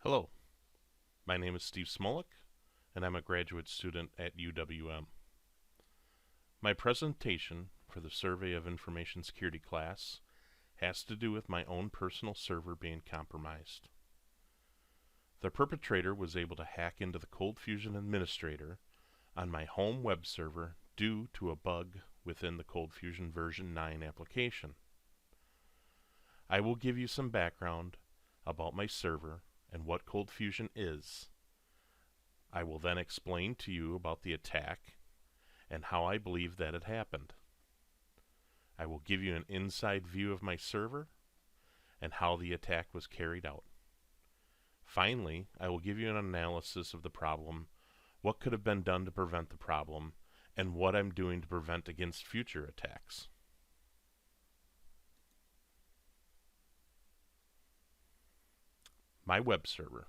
Hello, my name is Steve Smolik, and I'm a graduate student at UWM. My presentation for the Survey of Information Security class has to do with my own personal server being compromised. The perpetrator was able to hack into the ColdFusion administrator on my home web server due to a bug within the ColdFusion version 9 application. I will give you some background about my server and what ColdFusion is. I will then explain to you about the attack and how I believe that it happened. I will give you an inside view of my server and how the attack was carried out. Finally, I will give you an analysis of the problem, what could have been done to prevent the problem, and what I'm doing to prevent against future attacks. My web server.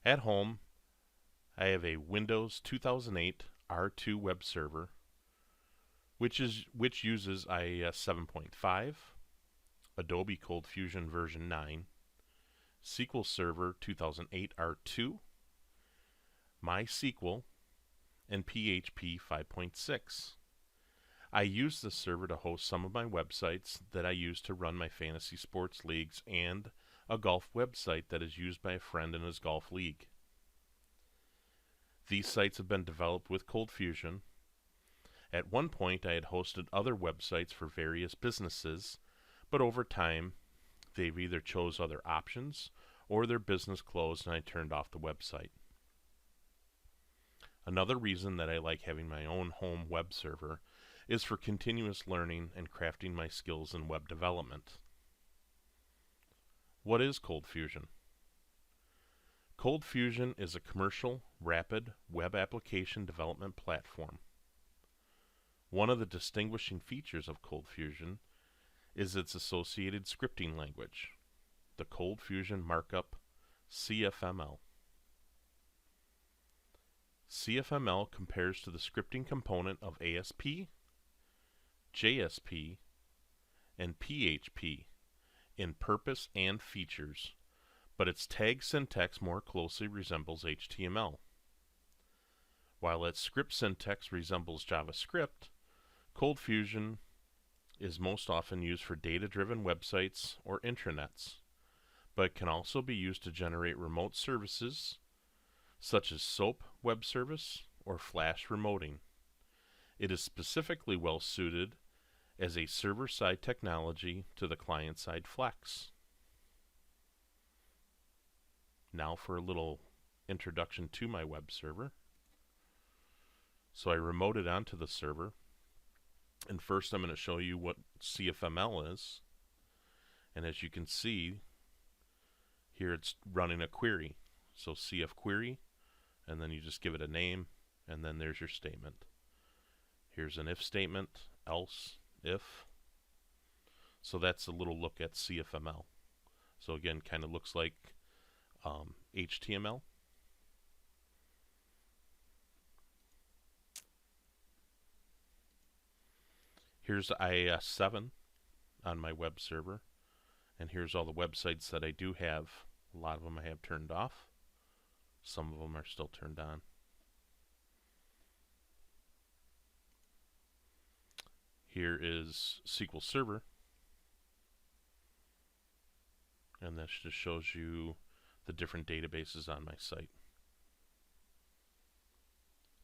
At home, I have a Windows 2008 R2 web server, which uses IIS 7.5, Adobe ColdFusion version 9, SQL Server 2008 R2, MySQL, and PHP 5.6. I use this server to host some of my websites that I use to run my fantasy sports leagues and a golf website that is used by a friend in his golf league. These sites have been developed with ColdFusion. At one point, I had hosted other websites for various businesses, but over time, they've either chose other options or their business closed and I turned off the website. Another reason that I like having my own home web server is for continuous learning and crafting my skills in web development. What is ColdFusion? ColdFusion is a commercial, rapid web application development platform. One of the distinguishing features of ColdFusion is its associated scripting language, the ColdFusion Markup CFML. CFML compares to the scripting component of ASP, JSP, and PHP in purpose and features, but its tag syntax more closely resembles HTML. While its script syntax resembles JavaScript, ColdFusion is most often used for data-driven websites or intranets, but it can also be used to generate remote services such as SOAP web service or Flash remoting. It is specifically well suited as a server-side technology to the client-side Flex. Now for a little introduction to my web server. So I remoted onto the server, and first I'm going to show you what CFML is. And as you can see, here it's running a query. So CF query, and then you just give it a name, and then there's your statement. Here's an if statement, else, if. So that's a little look at CFML. So again, kind of looks like HTML. Here's IIS 7 on my web server, and here's all the websites that I do have. A lot of them I have turned off. Some of them are still turned on. Here is SQL Server, and this just shows you the different databases on my site.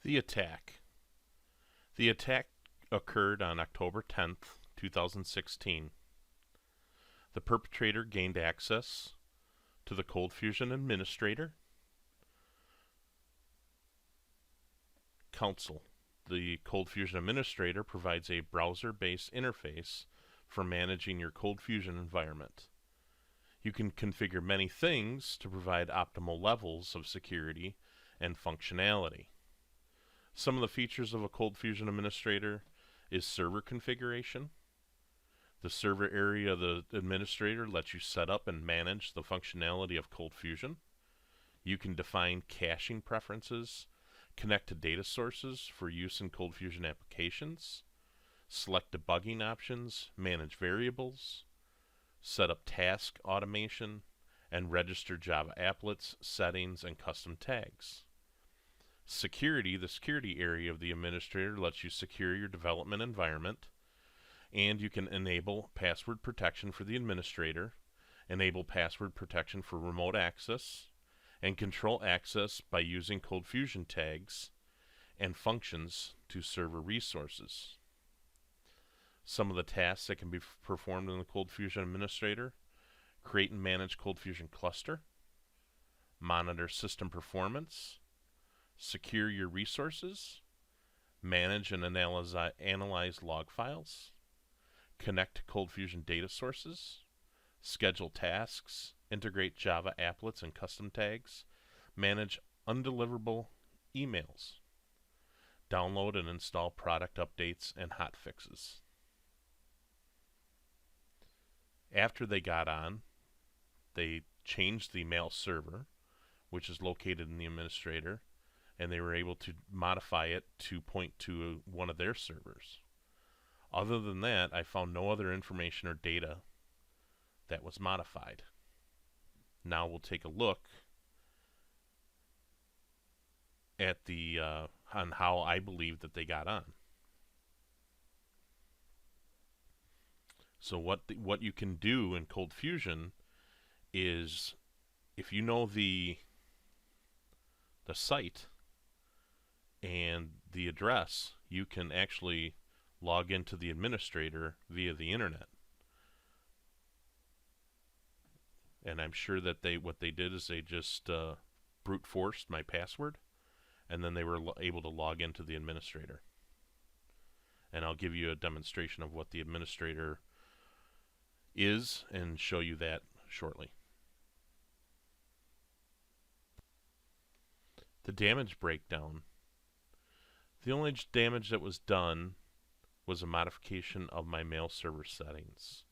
The attack. The attack occurred on October 10th, 2016. The perpetrator gained access to the ColdFusion administrator console. The ColdFusion administrator provides a browser-based interface for managing your ColdFusion environment. You can configure many things to provide optimal levels of security and functionality. Some of the features of a ColdFusion administrator is server configuration. The server area of the administrator lets you set up and manage the functionality of ColdFusion. You can define caching preferences, connect to data sources for use in ColdFusion applications, select debugging options, manage variables, set up task automation, and register Java applets, settings, and custom tags. Security, the security area of the administrator, lets you secure your development environment, and you can enable password protection for the administrator, enable password protection for remote access, and control access by using ColdFusion tags and functions to server resources. Some of the tasks that can be performed in the ColdFusion administrator: create and manage ColdFusion cluster, monitor system performance, secure your resources, manage and analyze log files, connect to ColdFusion data sources, schedule tasks, integrate Java applets and custom tags, manage undeliverable emails, download and install product updates and hotfixes. After they got on, they changed the mail server, which is located in the administrator, and they were able to modify it to point to one of their servers. Other than that, I found no other information or data that was modified. Now we'll take a look at the on how I believe that they got on. So what you can do in ColdFusion is, if you know the site and the address, you can actually log into the administrator via the internet. And I'm sure that what they did is they just brute forced my password, and then they were able to log into the administrator. And I'll give you a demonstration of what the administrator is and show you that shortly. The damage breakdown. The only damage that was done was a modification of my mail server settings.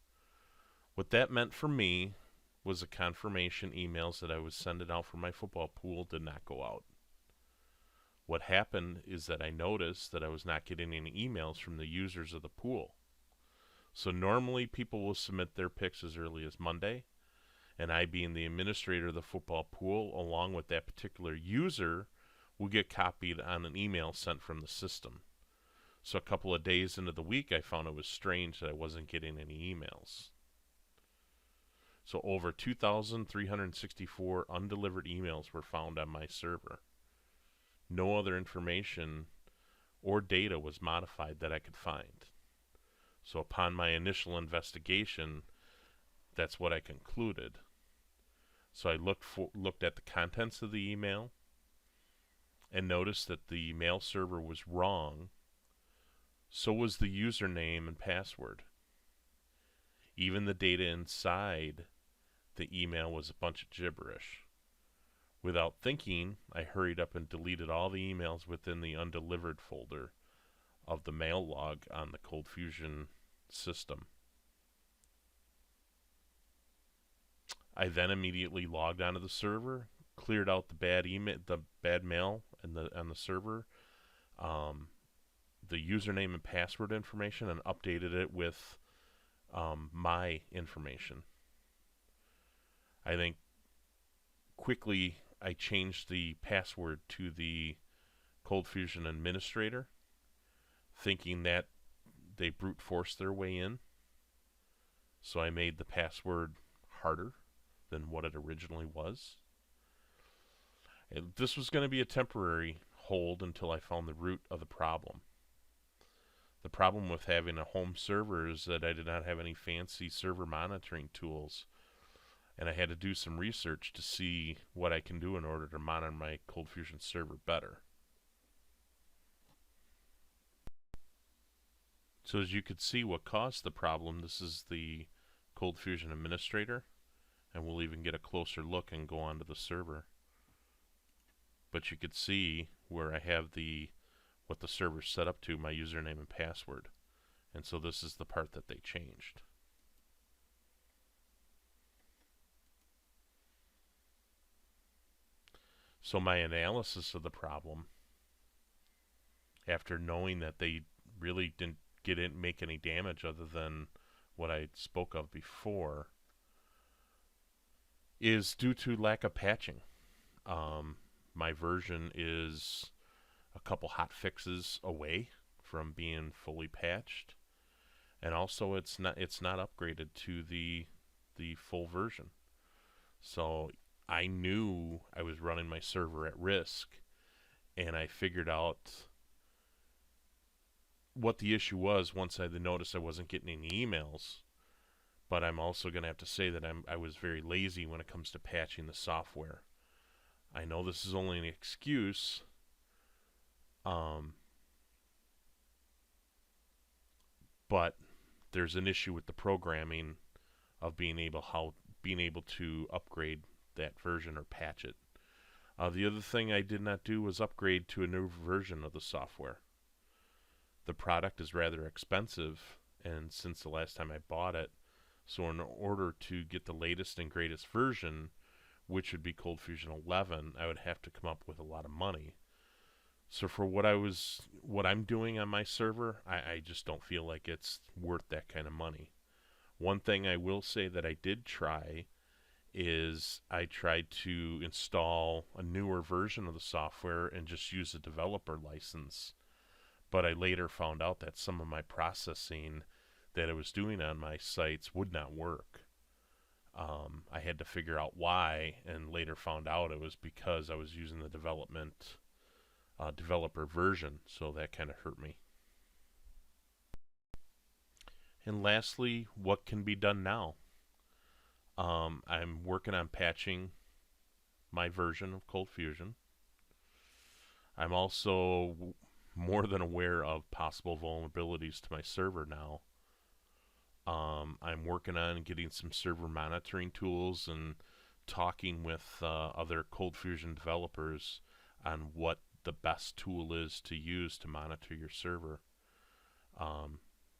What that meant for me was the confirmation emails that I was sending out for my football pool did not go out. What happened is that I noticed that I was not getting any emails from the users of the pool. So normally people will submit their picks as early as Monday, and I, being the administrator of the football pool, along with that particular user, will get copied on an email sent from the system. So a couple of days into the week, I found it was strange that I wasn't getting any emails. So over 2,364 undelivered emails were found on my server. No other information or data was modified that I could find. So upon my initial investigation, that's what I concluded. So I looked at the contents of the email and noticed that the mail server was wrong. So was the username and password. Even the data inside the email was a bunch of gibberish. Without thinking, I hurried up and deleted all the emails within the undelivered folder of the mail log on the ColdFusion system. I then immediately logged onto the server, cleared out the bad mail on the server, the username and password information, and updated it with my information. I think quickly I changed the password to the ColdFusion administrator, thinking that they brute forced their way in. So I made the password harder than what it originally was. And this was going to be a temporary hold until I found the root of the problem. The problem with having a home server is that I did not have any fancy server monitoring tools, and I had to do some research to see what I can do in order to monitor my ColdFusion server better. So as you could see, what caused the problem, this is the ColdFusion administrator, and we'll even get a closer look and go onto the server. But you could see where I have what the server's set up to, my username and password. And so this is the part that they changed. So my analysis of the problem, after knowing that they really didn't make any damage other than what I spoke of before, is due to lack of patching. My version is a couple hot fixes away from being fully patched, and also it's not upgraded to the full version. So I knew I was running my server at risk, and I figured out what the issue was once I noticed I wasn't getting any emails. But I'm also going to have to say that I was very lazy when it comes to patching the software. I know this is only an excuse, but there's an issue with the programming of being able to upgrade that version or patch it. The other thing I did not do was upgrade to a new version of the software. The product is rather expensive, and since the last time I bought it, so in order to get the latest and greatest version, which would be Cold Fusion 11, I would have to come up with a lot of money. So for what I'm doing on my server, I just don't feel like it's worth that kind of money. One thing I will say that I did try is I tried to install a newer version of the software and just use a developer license. But I later found out that some of my processing that I was doing on my sites would not work. I had to figure out why, and later found out it was because I was using the developer version, so that kind of hurt me. And lastly, what can be done now? I'm working on patching my version of Cold Fusion. I'm also more than aware of possible vulnerabilities to my server now. I'm working on getting some server monitoring tools and talking with other Cold Fusion developers on what the best tool is to use to monitor your server.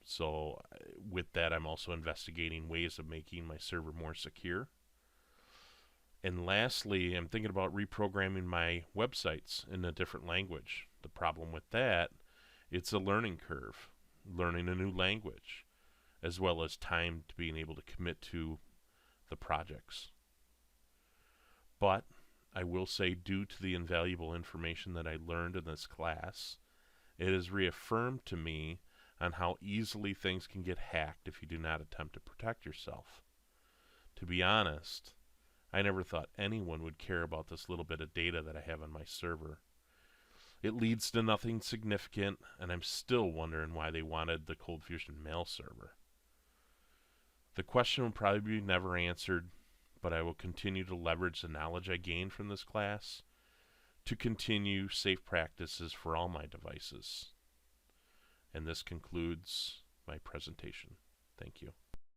So with that, I'm also investigating ways of making my server more secure. And lastly, I'm thinking about reprogramming my websites in a different language. The problem with that, it's a learning curve, learning a new language, as well as time to being able to commit to the projects. But I will say, due to the invaluable information that I learned in this class, it has reaffirmed to me on how easily things can get hacked if you do not attempt to protect yourself. To be honest, I never thought anyone would care about this little bit of data that I have on my server. It leads to nothing significant, and I'm still wondering why they wanted the Cold Fusion mail server. The question will probably be never answered, but I will continue to leverage the knowledge I gained from this class to continue safe practices for all my devices. And this concludes my presentation. Thank you.